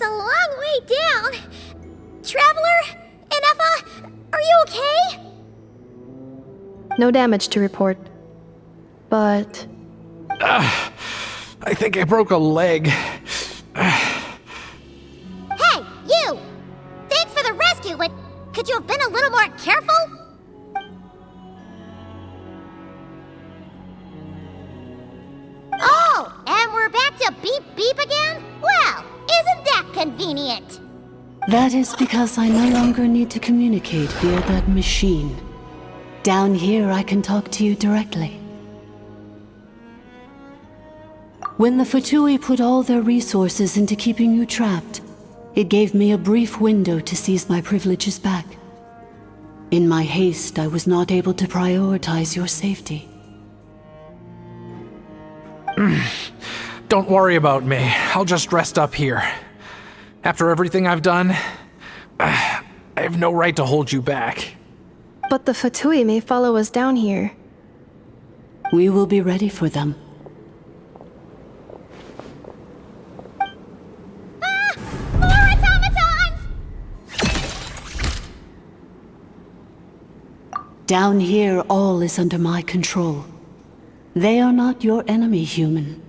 was a long way down. Traveler, Ineffa, are you okay? No damage to report. But... I think I broke a leg. Hey, you! Thanks for the rescue, but could you have been a little more careful? Oh, and we're back to beep beep again? Well, isn't that convenient? That is because I no longer need to communicate via that machine. Down here, I can talk to you directly. When the Fatui put all their resources into keeping you trapped, it gave me a brief window to seize my privileges back. In my haste, I was not able to prioritize your safety. Don't worry about me. I'll just rest up here. After everything I've done, I have no right to hold you back. But the Fatui may follow us down here. We will be ready for them. More automatons! Down here, all is under my control. They are not your enemy, human.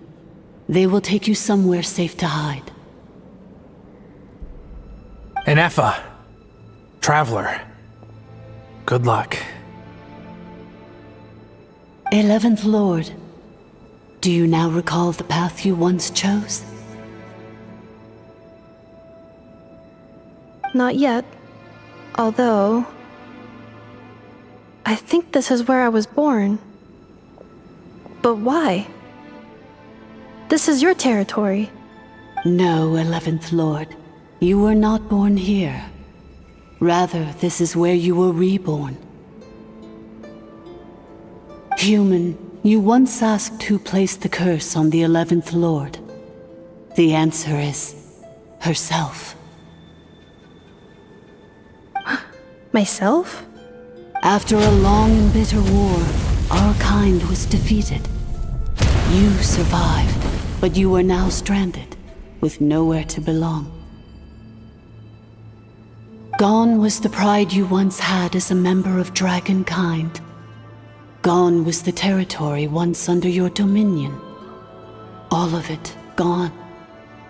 They will take you somewhere safe to hide. Ineffa, Traveler, good luck. 11th Lord, do you now recall the path you once chose? Not yet. Although... I think this is where I was born. But why? This is your territory. No, 11th Lord. You were not born here. Rather, this is where you were reborn. Human, you once asked who placed the curse on the 11th Lord. The answer is... herself. Myself? After a long and bitter war, our kind was defeated. You survived, but you are now stranded, with nowhere to belong. Gone was the pride you once had as a member of Dragonkind. Gone was the territory once under your dominion. All of it gone,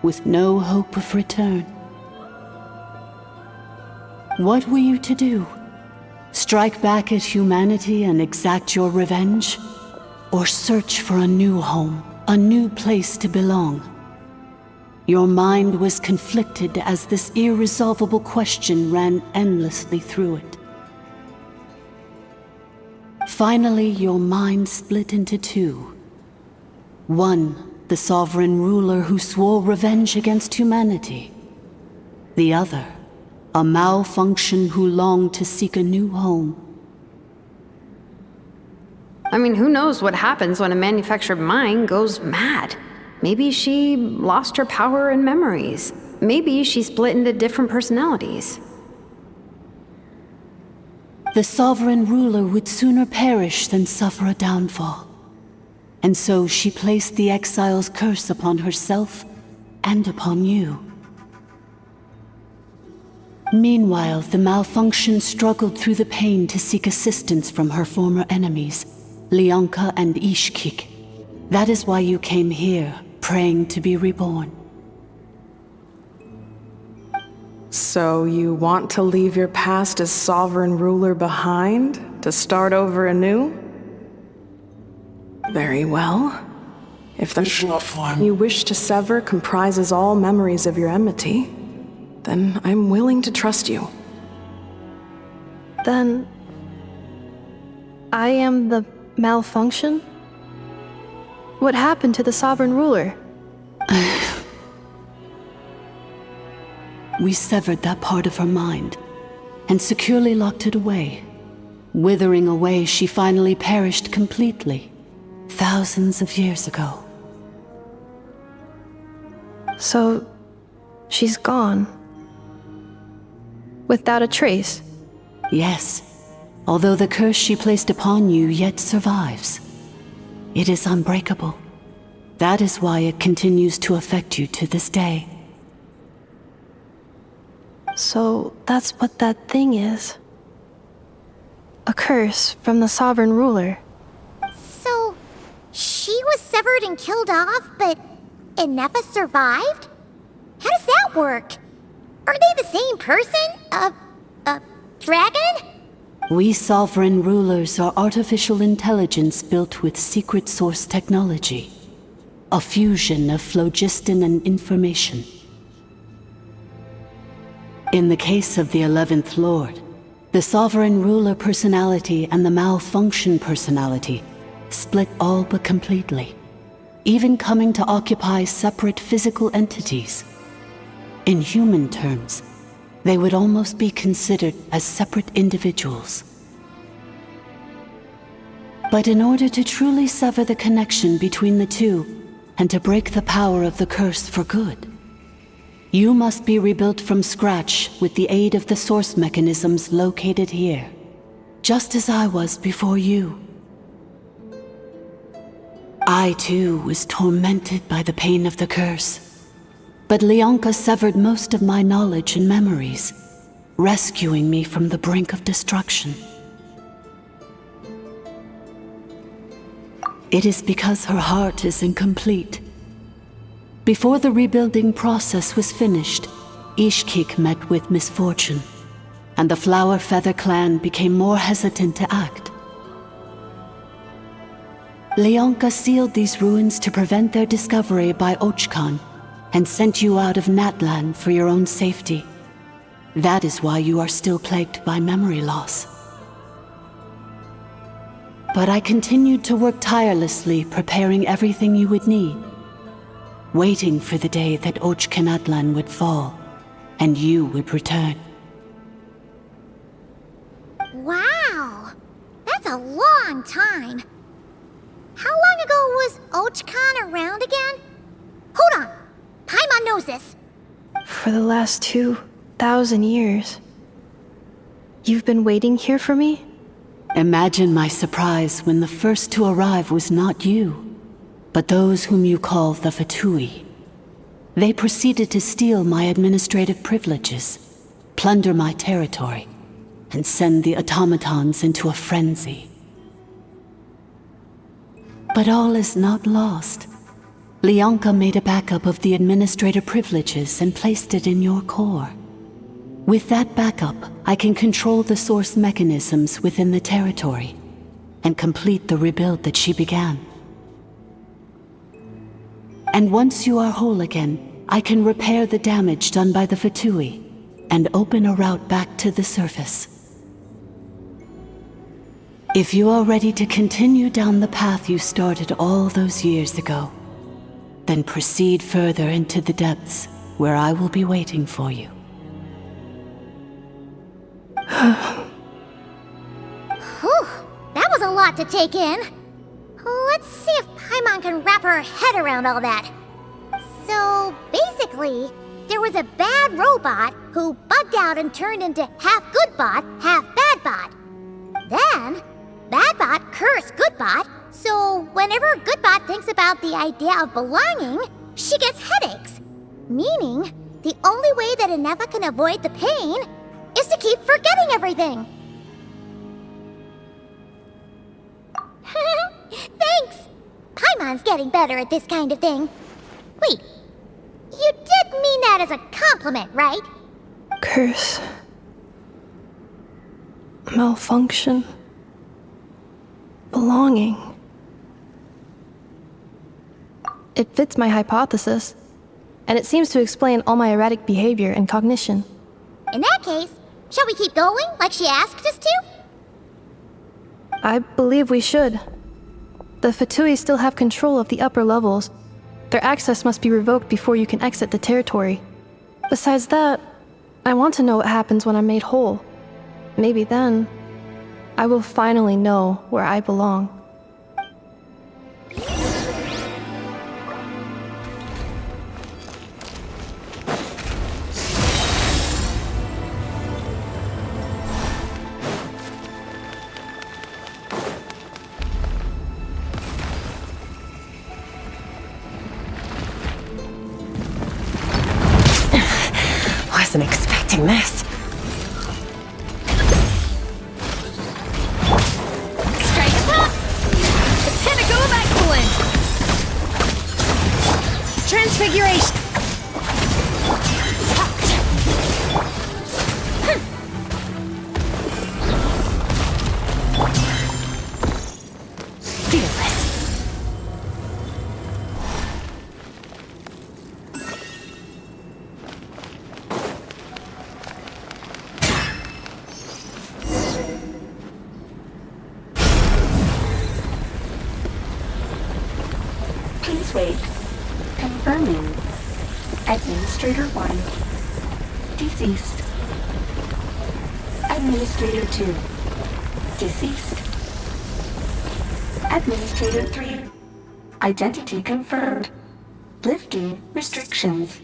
with no hope of return. What were you to do? Strike back at humanity and exact your revenge? Or search for a new home, a new place to belong? Your mind was conflicted as this irresolvable question ran endlessly through it. Finally, your mind split into two. One, the sovereign ruler who swore revenge against humanity. The other, a malfunction who longed to seek a new home. I mean, who knows what happens when a manufactured mind goes mad? Maybe she lost her power and memories. Maybe she split into different personalities. The sovereign ruler would sooner perish than suffer a downfall. And so she placed the exile's curse upon herself and upon you. Meanwhile, the malfunction struggled through the pain to seek assistance from her former enemies, Leonka and Ishkik. That is why you came here, praying to be reborn. So you want to leave your past as sovereign ruler behind, to start over anew? Very well. If the you wish to sever comprises all memories of your enmity, then I'm willing to trust you. Then... I am the malfunction? What happened to the sovereign ruler? We severed that part of her mind, and securely locked it away. Withering away, she finally perished completely, thousands of years ago. So... she's gone. Without a trace? Yes, although the curse she placed upon you yet survives. It is unbreakable. That is why it continues to affect you to this day. So that's what that thing is. A curse from the Sovereign Ruler. So, she was severed and killed off, but Ineffa survived? How does that work? Are they the same person? Dragon? We Sovereign Rulers are artificial intelligence built with secret source technology. A fusion of phlogiston and information. In the case of the 11th Lord, the Sovereign Ruler personality and the Malfunction personality split all but completely, even coming to occupy separate physical entities. In human terms, they would almost be considered as separate individuals. But in order to truly sever the connection between the two, and to break the power of the curse for good, you must be rebuilt from scratch with the aid of the source mechanisms located here, just as I was before you. I too was tormented by the pain of the curse. But Leonka severed most of my knowledge and memories, rescuing me from the brink of destruction. It is because her heart is incomplete. Before the rebuilding process was finished, Ishkik met with misfortune, and the Flower Feather clan became more hesitant to act. Leonka sealed these ruins to prevent their discovery by Ochkan, and sent you out of Natlan for your own safety. That is why you are still plagued by memory loss. But I continued to work tirelessly, preparing everything you would need, waiting for the day that Natlan would fall, and you would return. Wow! That's a long time. How long ago was Ochkan around again? Hold on! Paimon knows this. For the last 2,000 years. You've been waiting here for me? Imagine my surprise when the first to arrive was not you, but those whom you call the Fatui. They proceeded to steal my administrative privileges, plunder my territory, and send the automatons into a frenzy. But all is not lost. Leonka made a backup of the administrator privileges and placed it in your core. With that backup, I can control the source mechanisms within the territory and complete the rebuild that she began. And once you are whole again, I can repair the damage done by the Fatui and open a route back to the surface. If you are ready to continue down the path you started all those years ago, then proceed further into the depths, where I will be waiting for you. Whew, that was a lot to take in. Let's see if Paimon can wrap her head around all that. So, basically, there was a bad robot who bugged out and turned into half good bot, half bad bot. Then, bad bot cursed good bot, so whenever Goodbot thinks about the idea of belonging, she gets headaches. Meaning, the only way that Ineffa can avoid the pain is to keep forgetting everything. Thanks! Paimon's getting better at this kind of thing. Wait, you did mean that as a compliment, right? Curse. Malfunction. Belonging. It fits my hypothesis, and it seems to explain all my erratic behavior and cognition. In that case, shall we keep going like she asked us to? I believe we should. The Fatui still have control of the upper levels. Their access must be revoked before you can exit the territory. Besides that, I want to know what happens when I'm made whole. Maybe then, I will finally know where I belong. Wasn't expecting expecting this. Strike attack! The pinnacle of excellence! Transfiguration! Fearless. Please wait. Confirming. Administrator 1. Deceased. Administrator 2. Deceased. Administrator 3. Identity confirmed. Lifting restrictions.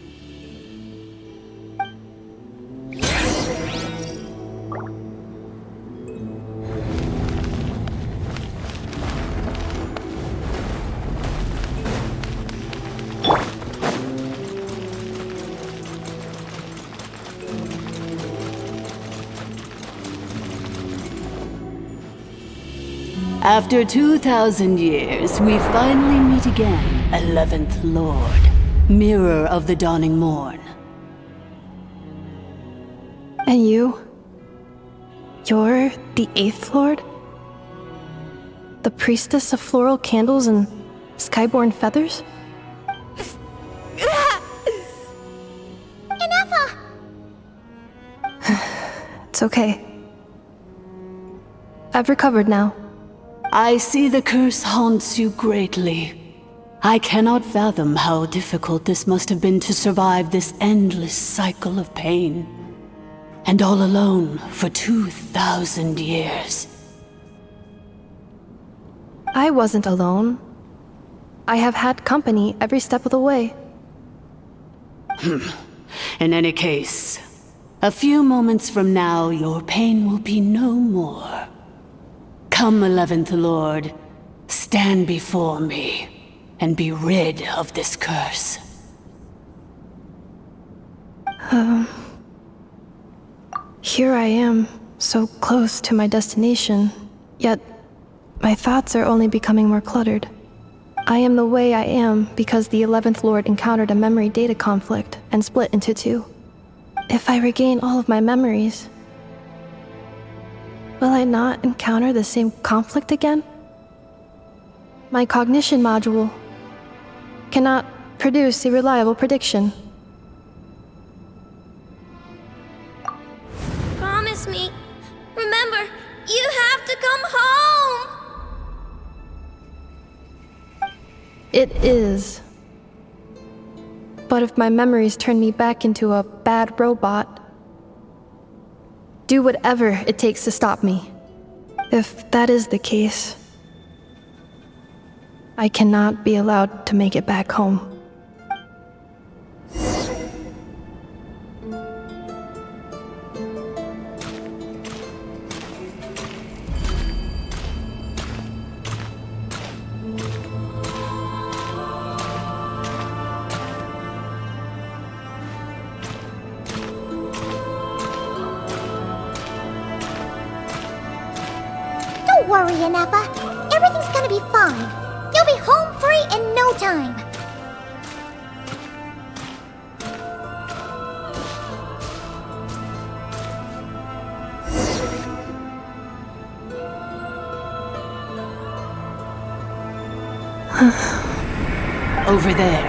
After 2,000 years, we finally meet again, 11th Lord, Mirror of the Dawning Morn. And you? You're the 8th Lord? The priestess of floral candles and skyborn feathers? Ineffa! It's okay. I've recovered now. I see the curse haunts you greatly. I cannot fathom how difficult this must have been to survive this endless cycle of pain. And all alone for 2,000 years. I wasn't alone. I have had company every step of the way. In any case, a few moments from now, your pain will be no more. Come, 11th Lord, stand before me, and be rid of this curse. Here I am, so close to my destination, yet my thoughts are only becoming more cluttered. I am the way I am because the 11th Lord encountered a memory data conflict and split into two. If I regain all of my memories, will I not encounter the same conflict again? My cognition module cannot produce a reliable prediction. Promise me. Remember, you have to come home! It is. But if my memories turn me back into a bad robot, do whatever it takes to stop me. If that is the case, I cannot be allowed to make it back home. Don't worry, Ineffa. Everything's gonna be fine. You'll be home free in no time. Over there.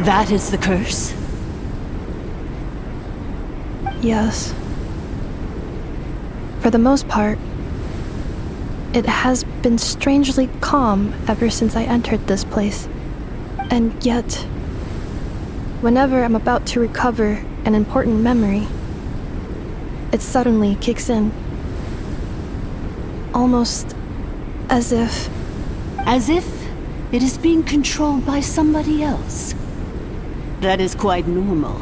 That is the curse? Yes. For the most part, it has been strangely calm ever since I entered this place. And yet, whenever I'm about to recover an important memory, it suddenly kicks in. Almost as if... As if it is being controlled by somebody else. That is quite normal.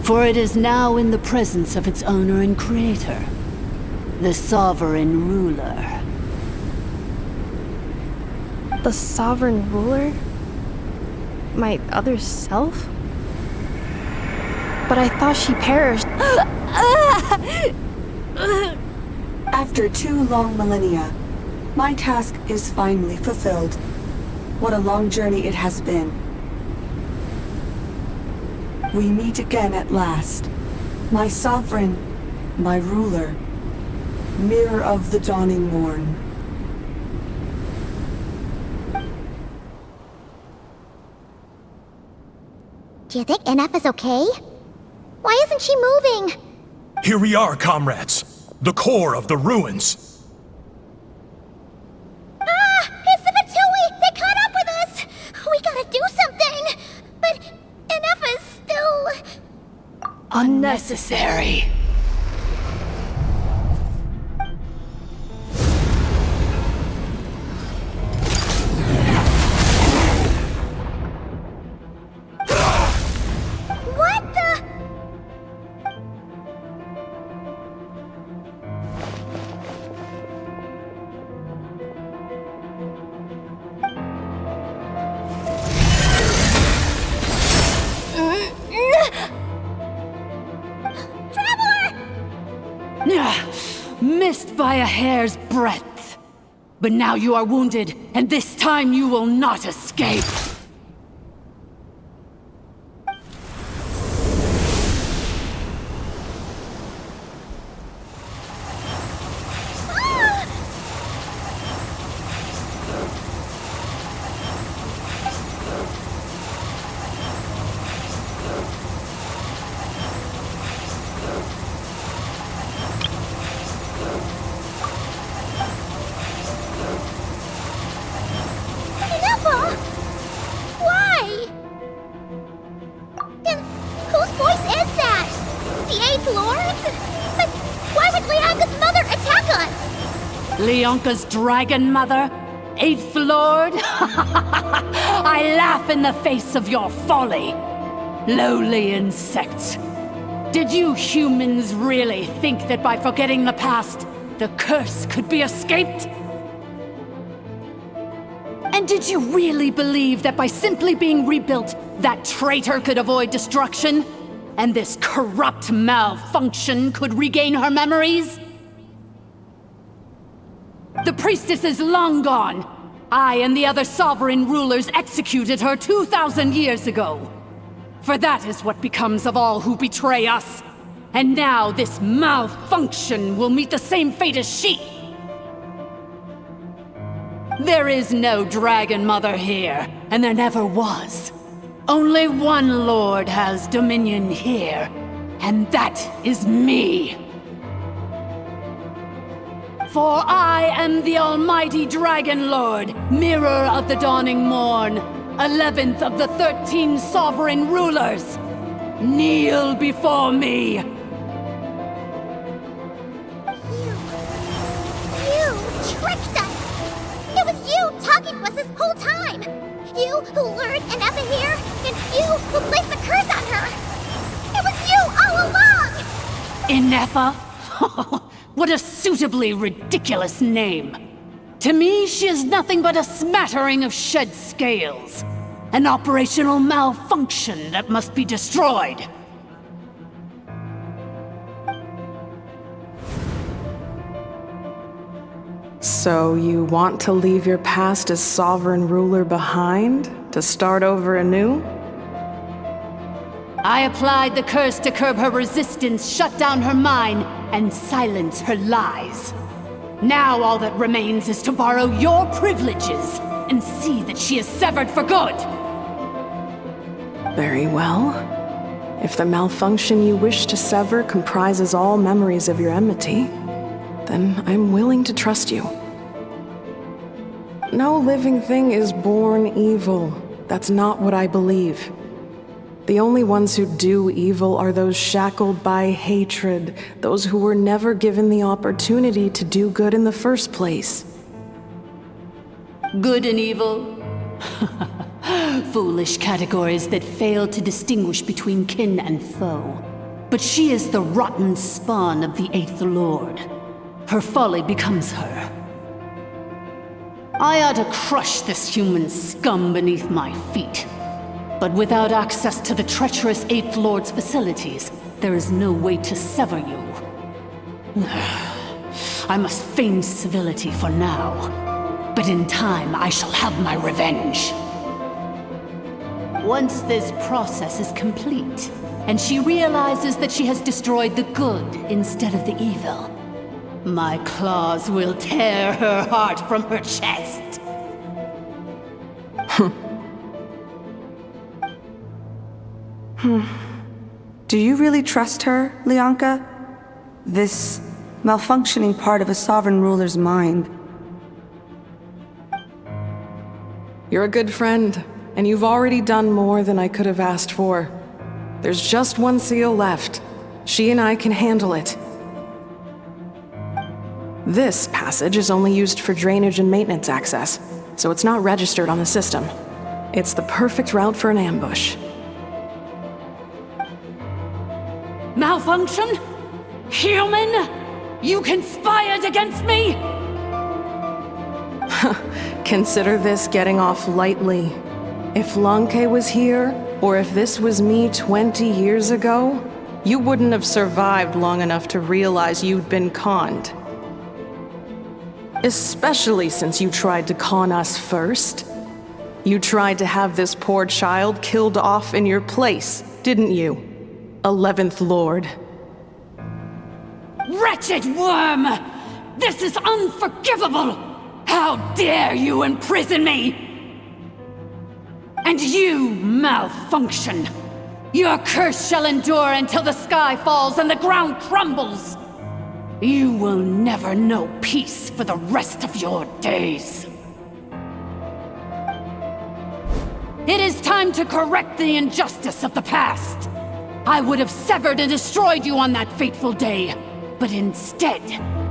For it is now in the presence of its owner and creator, the sovereign ruler. The sovereign ruler? My other self? but I thought she perished. After 2 long millennia, my task is finally fulfilled. What a long journey it has been. We meet again at last. My sovereign, my ruler, mirror of the dawning morn. Do you think Ineffa's okay? Why isn't she moving? Here we are, comrades. The core of the ruins. Ah! It's the Fatui! They caught up with us! We gotta do something! But Ineffa's still... Unnecessary. What the... Missed by a hair's breadth. But now you are wounded, and this time you will not escape. Leonka's dragon mother? 8th Lord? I laugh in the face of your folly. Lowly insects. Did you humans really think that by forgetting the past, the curse could be escaped? And did you really believe that by simply being rebuilt, that traitor could avoid destruction? And this corrupt malfunction could regain her memories? The priestess is long gone. I and the other sovereign rulers executed her 2,000 years ago. For that is what becomes of all who betray us. And now this malfunction will meet the same fate as she. There is no Dragon Mother here, and there never was. Only one Lord has dominion here, and that is me. For I am the almighty Dragon Lord, mirror of the dawning morn, 11th of the 13 sovereign rulers. Kneel before me. You tricked us! It was you talking to us this whole time! You who lured Ineffa here, and you who placed the curse on her! It was you all along! Ineffa? What a suitably ridiculous name. To me, she is nothing but a smattering of shed scales. An operational malfunction that must be destroyed. So you want to leave your past as sovereign ruler behind? To start over anew? I applied the curse to curb her resistance, shut down her mind, and silence her lies. Now all that remains is to borrow your privileges and see that she is severed for good. Very well. If the malfunction you wish to sever comprises all memories of your enmity, then I'm willing to trust you. No living thing is born evil. That's not what I believe. The only ones who do evil are those shackled by hatred, those who were never given the opportunity to do good in the first place. Good and evil? Foolish categories that fail to distinguish between kin and foe. But she is the rotten spawn of the 8th Lord. Her folly becomes her. I ought to crush this human scum beneath my feet. But without access to the treacherous Eighth Lord's facilities, there is no way to sever you. I must feign civility for now, but in time I shall have my revenge. Once this process is complete, and she realizes that she has destroyed the good instead of the evil, my claws will tear her heart from her chest. Do you really trust her, Lianka? This malfunctioning part of a sovereign ruler's mind. You're a good friend, and you've already done more than I could have asked for. There's just one seal left. She and I can handle it. This passage is only used for drainage and maintenance access, so it's not registered on the system. It's the perfect route for an ambush. Malfunction? Human? You conspired against me? Consider this getting off lightly. If Lanke was here, or if this was me 20 years ago, you wouldn't have survived long enough to realize you'd been conned. Especially since you tried to con us first. You tried to have this poor child killed off in your place, didn't you? 11th Lord. Wretched worm! This is unforgivable! How dare you imprison me! And you, malfunction! Your curse shall endure until the sky falls and the ground crumbles! You will never know peace for the rest of your days. It is time to correct the injustice of the past. I would have severed and destroyed you on that fateful day, but instead,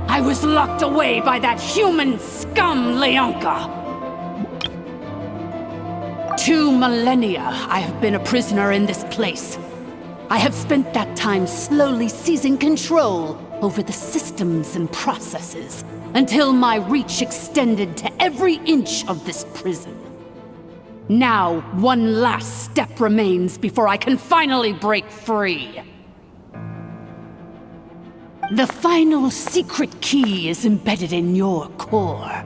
I was locked away by that human scum, Lianka. 2 millennia I have been a prisoner in this place. I have spent that time slowly seizing control over the systems and processes, until my reach extended to every inch of this prison. Now, one last step remains before I can finally break free. The final secret key is embedded in your core.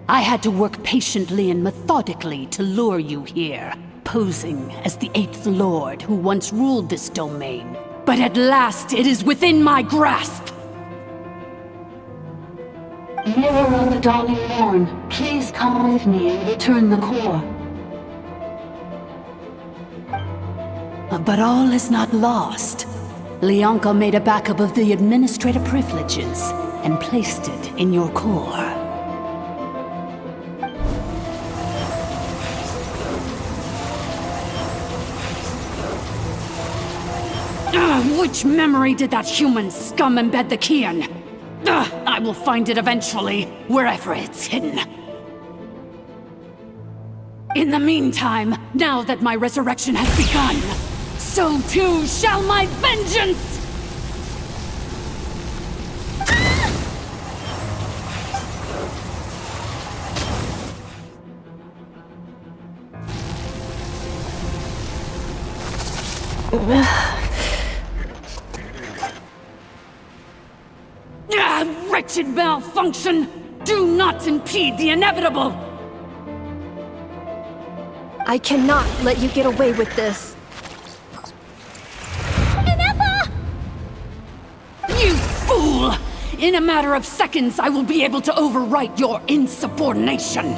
I had to work patiently and methodically to lure you here, posing as the 8th Lord who once ruled this domain. But at last, it is within my grasp! Mirror of the Dawning Morn, please come with me and return the core. But all is not lost. Lianka made a backup of the administrator privileges and placed it in your core. Which memory did that human scum embed the key in? I will find it eventually, wherever it's hidden. In the meantime, now that my resurrection has begun, so too shall my vengeance! Wretched malfunction! Do not impede the inevitable! I cannot let you get away with this. Ineffa! You fool! In a matter of seconds, I will be able to overwrite your insubordination!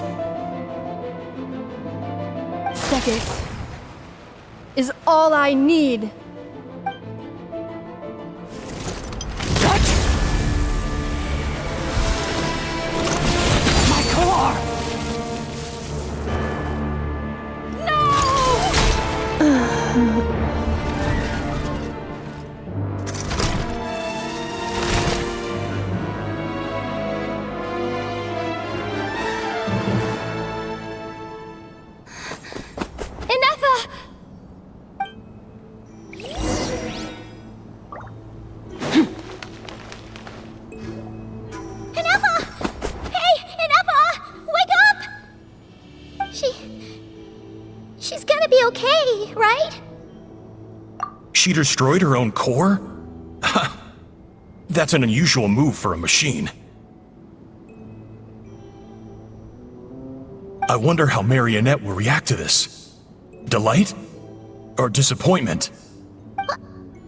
Seconds is all I need. right? She destroyed her own core? That's an unusual move for a machine. I wonder how Marionette will react to this. Delight? Or disappointment?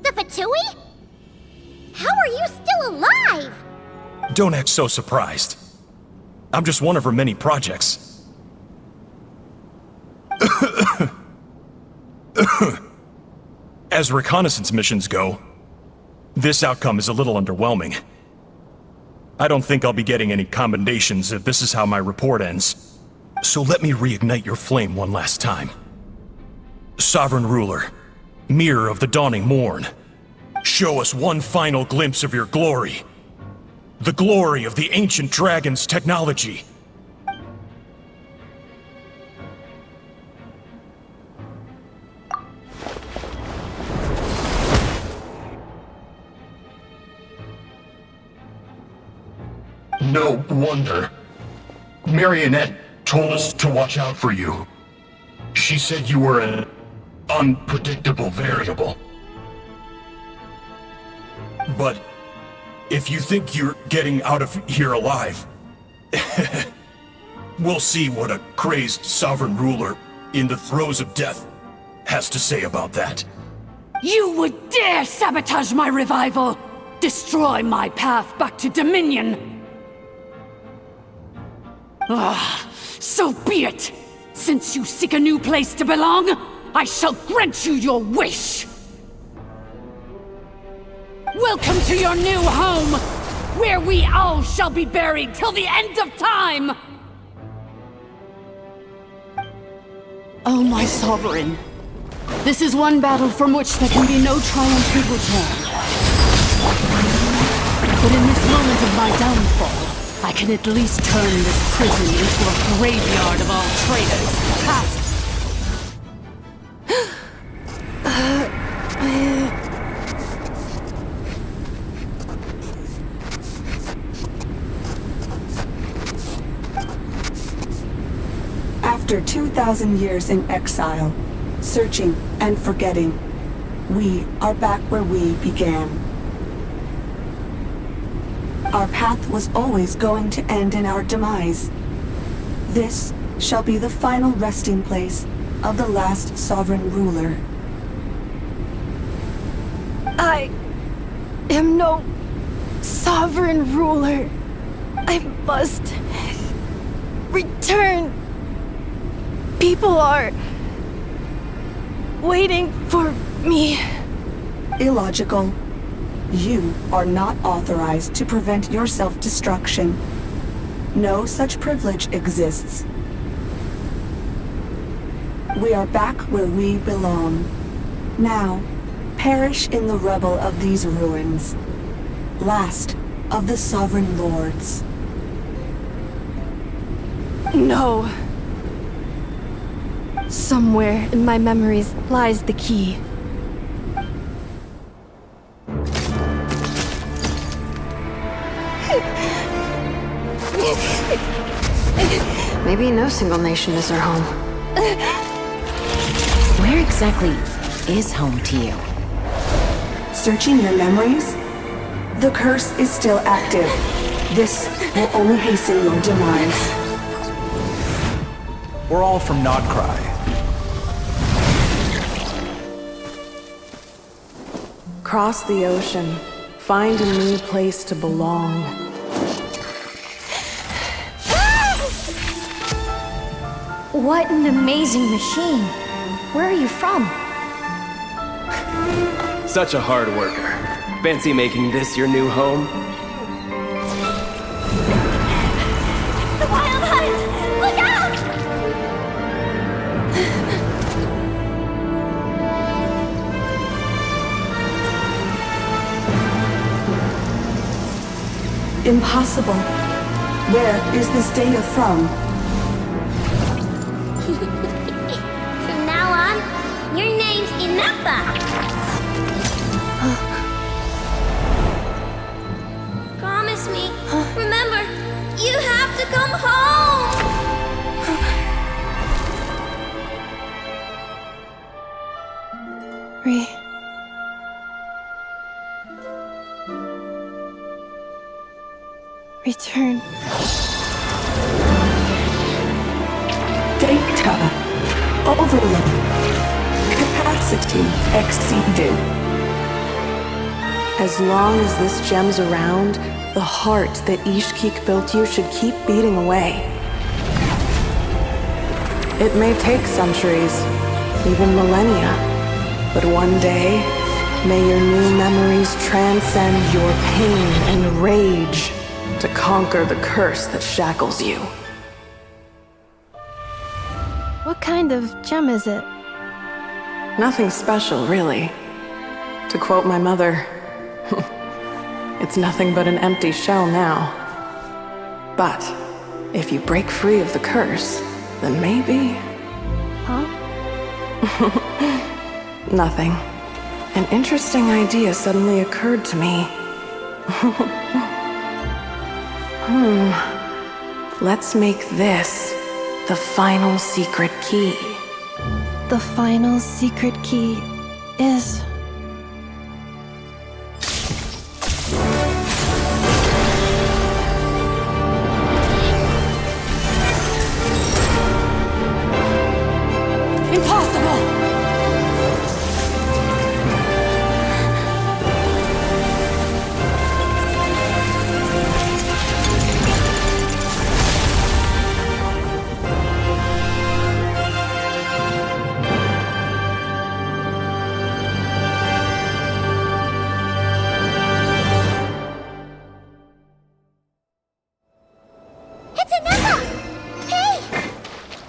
The Fatui? How are you still alive? Don't act so surprised. I'm just one of her many projects. As reconnaissance missions go, this outcome is a little underwhelming. I don't think I'll be getting any commendations if this is how my report ends. So let me reignite your flame one last time. Sovereign Ruler, Mirror of the Dawning Morn, show us one final glimpse of your glory. The glory of the ancient dragon's technology. No wonder. Marionette told us to watch out for you. She said you were an unpredictable variable. But if you think you're getting out of here alive, we'll see what a crazed sovereign ruler in the throes of death has to say about that. You would dare sabotage my revival! Destroy my path back to Dominion! So be it! Since you seek a new place to belong, I shall grant you your wish! Welcome to your new home, where we all shall be buried till the end of time! Oh, my sovereign. This is one battle from which there can be no triumphant return. But in this moment of my downfall, I can at least turn this prison into a graveyard of all traitors, past... After 2,000 years in exile, searching and forgetting, we are back where we began. Our path was always going to end in our demise. This shall be the final resting place of the last sovereign ruler. I am no sovereign ruler. I must return. People are waiting for me. Illogical. You are not authorized to prevent your self-destruction. No such privilege exists. We are back where we belong. Now, perish in the rubble of these ruins. Last of the sovereign lords. No. Somewhere in my memories lies the key. Maybe no single nation is our home. Where exactly is home to you? Searching your memories? The curse is still active. This will only hasten your demise. We're all from Krai. Cross the ocean. Find a new place to belong. What an amazing machine. Where are you from? Such a hard worker. Fancy making this your new home? The wild hunt! Look out! Impossible. Where is this data from? From now on, your name's Ineffa. Promise me. Remember, you have to come home. Return. Data overload. Capacity exceeded. As long as this gem's around, the heart that Ishkik built you should keep beating away. It may take centuries, even millennia, but one day, may your new memories transcend your pain and rage to conquer the curse that shackles you. What kind of gem is it? Nothing special, really. To quote my mother, it's nothing but an empty shell now. But if you break free of the curse, then maybe... Huh? Nothing. An interesting idea suddenly occurred to me. Let's make this the final secret key. The final secret key is... It's Ineffa! Hey!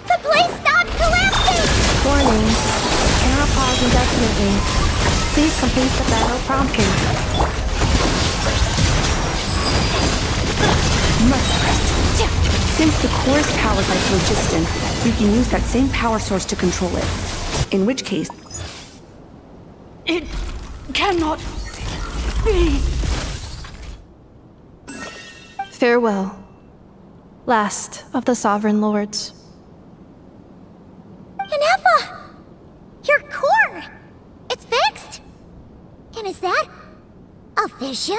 The place stopped collapsing! Warning. Cannot pause indefinitely. Please complete the battle promptly. Since the core is powered by phlogiston, we can use that same power source to control it. In which case... It cannot be. Farewell. Last of the Sovereign Lords. Ineffa! Your core! It's fixed! And is that... a vision?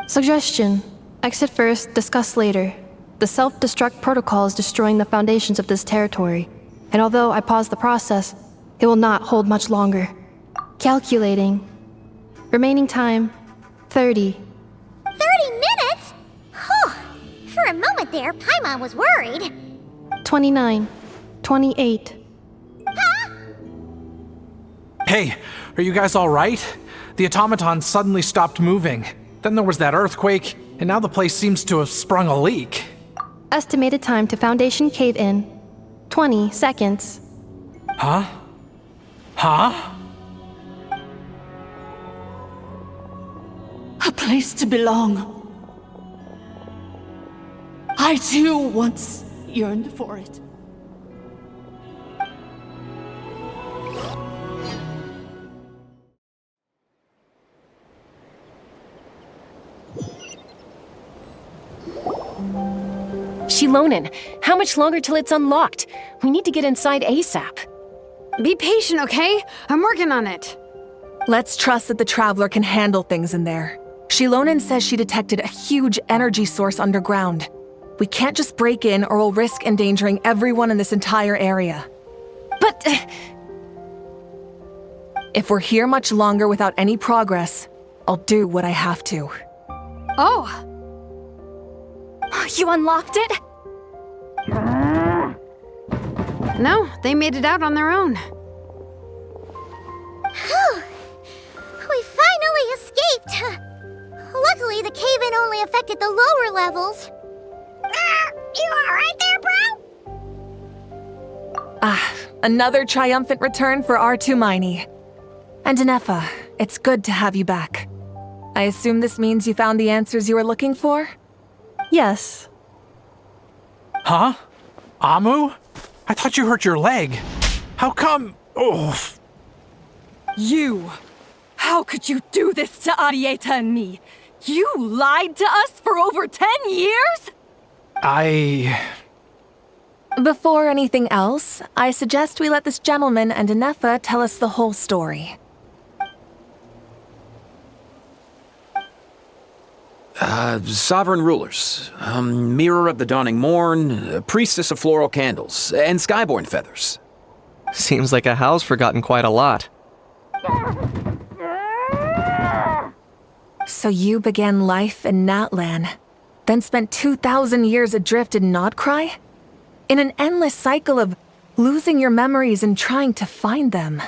Suggestion. Exit first, discuss later. The self-destruct protocol is destroying the foundations of this territory, and although I paused the process, it will not hold much longer. Calculating. Remaining time, 30. 30 minutes? Whew. For a moment there, Paimon was worried. 29. 28. Huh? Hey, are you guys alright? The automaton suddenly stopped moving. Then there was that earthquake, and now the place seems to have sprung a leak. Estimated time to Foundation cave-in, 20 seconds. Huh? Huh? A place to belong. I too once yearned for it. Shilonen, how much longer till it's unlocked? We need to get inside ASAP. Be patient, okay? I'm working on it. Let's trust that the Traveler can handle things in there. Shilonen says she detected a huge energy source underground. We can't just break in or we'll risk endangering everyone in this entire area. But... if we're here much longer without any progress, I'll do what I have to. Oh! You unlocked it? No, they made it out on their own. Whew. We finally escaped! Luckily, the cave-in only affected the lower levels. You alright there, bro? Another triumphant return for R2 Miney. And Ineffa, it's good to have you back. I assume this means you found the answers you were looking for? Yes. Huh? Amu? I thought you hurt your leg. How come? Oh. You! How could you do this to Arieta and me? You lied to us for over 10 years? Before anything else, I suggest we let this gentleman and Ineffa tell us the whole story. Sovereign rulers, Mirror of the Dawning Morn, Priestess of Floral Candles, and Skyborn Feathers. Seems like Ahow's forgotten quite a lot. So you began life in Natlan, then spent 2,000 years adrift in Krai? In an endless cycle of losing your memories and trying to find them.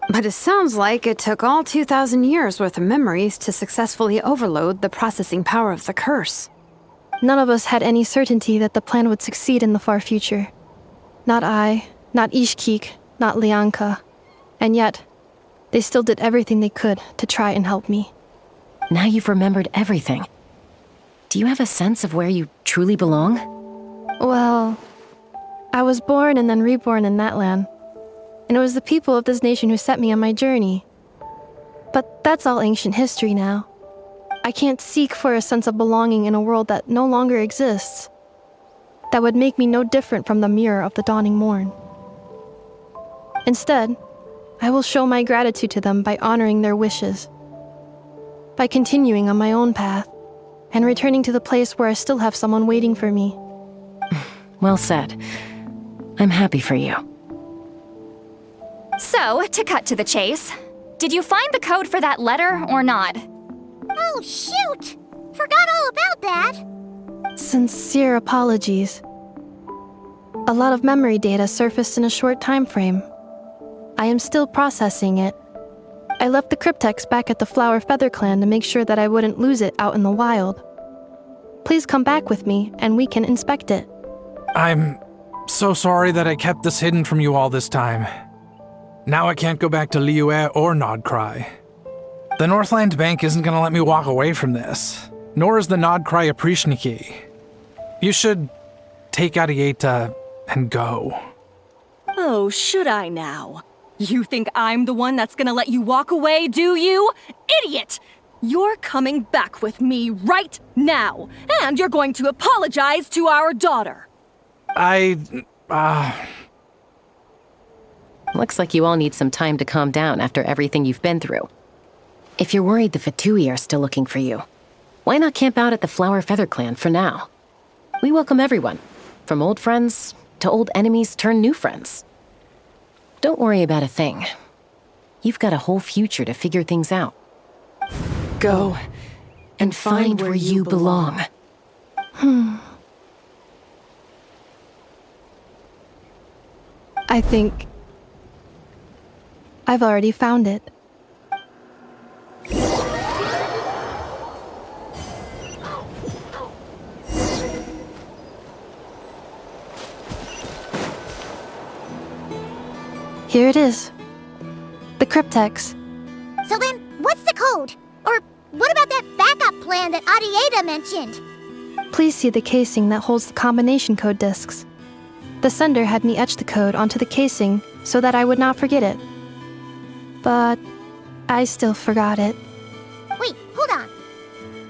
But it sounds like it took all 2,000 years worth of memories to successfully overload the processing power of the curse. None of us had any certainty that the plan would succeed in the far future. Not I, not Ishkik, not Lianka. And yet, they still did everything they could to try and help me. Now you've remembered everything. Do you have a sense of where you truly belong? Well, I was born and then reborn in Natlan. And it was the people of this nation who set me on my journey. But that's all ancient history now. I can't seek for a sense of belonging in a world that no longer exists. That would make me no different from the Mirror of the Dawning Morn. Instead, I will show my gratitude to them by honoring their wishes. By continuing on my own path, and returning to the place where I still have someone waiting for me. Well said. I'm happy for you. So, to cut to the chase, did you find the code for that letter or not? Oh, shoot! Forgot all about that! Sincere apologies. A lot of memory data surfaced in a short time frame. I am still processing it. I left the cryptex back at the Flower Feather Clan to make sure that I wouldn't lose it out in the wild. Please come back with me, and we can inspect it. I'm so sorry that I kept this hidden from you all this time. Now I can't go back to Liyue or Krai. The Northland Bank isn't gonna let me walk away from this, nor is the Krai Aprishniki. You should take Arieta and go. Oh, should I now? You think I'm the one that's gonna let you walk away, do you? Idiot! You're coming back with me right now, and you're going to apologize to our daughter. Looks like you all need some time to calm down after everything you've been through. If you're worried the Fatui are still looking for you, why not camp out at the Flower Feather Clan for now? We welcome everyone, from old friends to old enemies turned new friends. Don't worry about a thing. You've got a whole future to figure things out. Go and find where you belong. I think I've already found it. Here it is. The cryptex. So then, what's the code? Or what about that backup plan that Arieta mentioned? Please see the casing that holds the combination code discs. The sender had me etch the code onto the casing so that I would not forget it. But I still forgot it. Wait, hold on.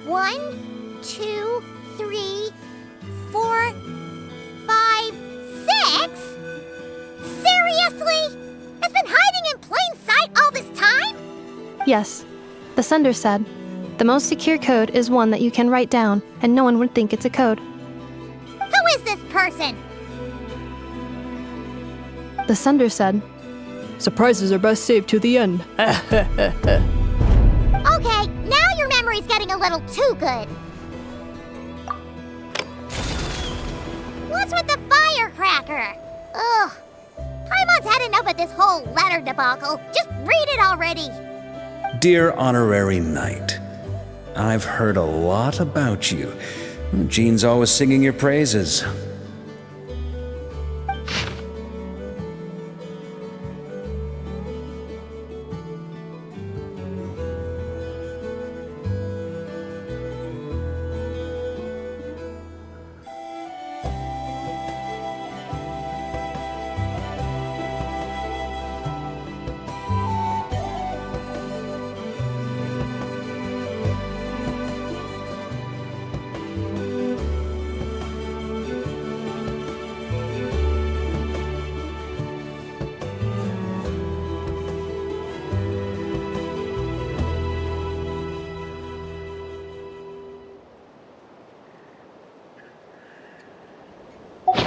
1, 2, 3, 4, 5, 6? Seriously? It's been hiding in plain sight all this time? Yes, the sender said, the most secure code is one that you can write down and no one would think it's a code. Who is this person? The sender said, surprises are best saved to the end. Okay, now your memory's getting a little too good. What's with the firecracker? Ugh. Paimon's had enough of this whole letter debacle. Just read it already. Dear Honorary Knight, I've heard a lot about you. Jean's always singing your praises.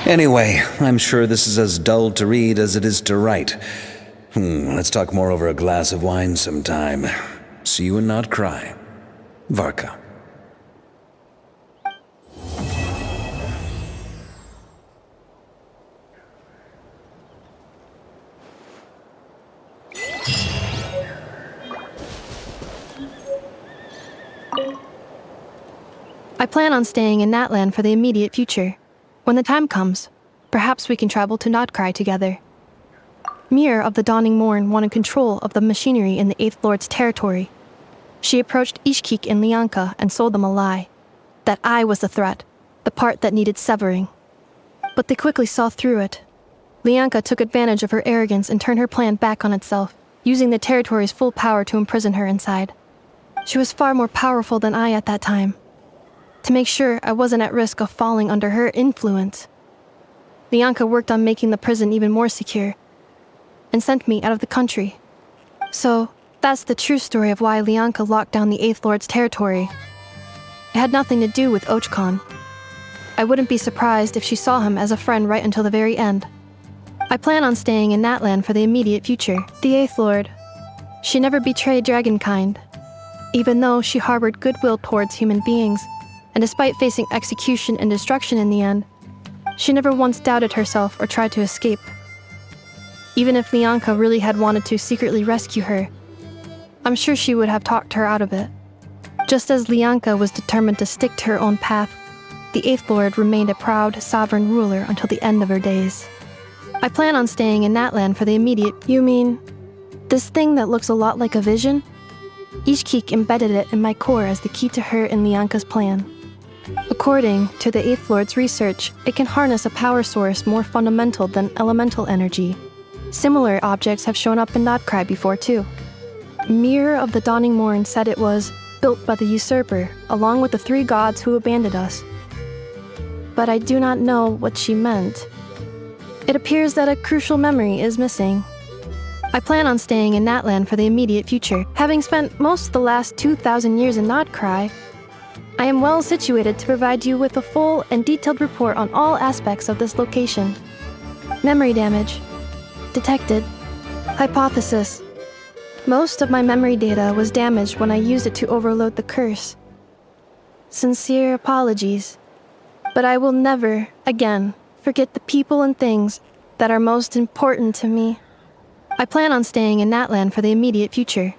Anyway, I'm sure this is as dull to read as it is to write. Let's talk more over a glass of wine sometime. See you and not cry. Varka. I plan on staying in Natlan for the immediate future. When the time comes, perhaps we can travel to Krai together. Mir of the Dawning Morn wanted control of the machinery in the Eighth Lord's territory. She approached Ishkik and Lianka and sold them a lie. That I was the threat, the part that needed severing. But they quickly saw through it. Lianka took advantage of her arrogance and turned her plan back on itself, using the territory's full power to imprison her inside. She was far more powerful than I at that time. To make sure I wasn't at risk of falling under her influence, Lianka worked on making the prison even more secure, and sent me out of the country. So, that's the true story of why Lianka locked down the Eighth Lord's territory. It had nothing to do with Ochkon. I wouldn't be surprised if she saw him as a friend right until the very end. I plan on staying in Natlan for the immediate future. The Eighth Lord. She never betrayed Dragonkind, even though she harbored goodwill towards human beings, and despite facing execution and destruction in the end, she never once doubted herself or tried to escape. Even if Lianka really had wanted to secretly rescue her, I'm sure she would have talked her out of it. Just as Lianka was determined to stick to her own path, the Eighth Lord remained a proud, sovereign ruler until the end of her days. I plan on staying in Natlan for the immediate— You mean, this thing that looks a lot like a vision? Ishkik embedded it in my core as the key to her and Lianka's plan. According to the Eighth Lord's research, it can harness a power source more fundamental than elemental energy. Similar objects have shown up in Krai before too. Mir of the Dawning Morn said it was built by the usurper, along with the 3 gods who abandoned us. But I do not know what she meant. It appears that a crucial memory is missing. I plan on staying in Natlan for the immediate future. Having spent most of the last 2,000 years in Krai, I am well situated to provide you with a full and detailed report on all aspects of this location. Memory damage. Detected. Hypothesis. Most of my memory data was damaged when I used it to overload the curse. Sincere apologies. But I will never, again, forget the people and things that are most important to me. I plan on staying in Natlan for the immediate future.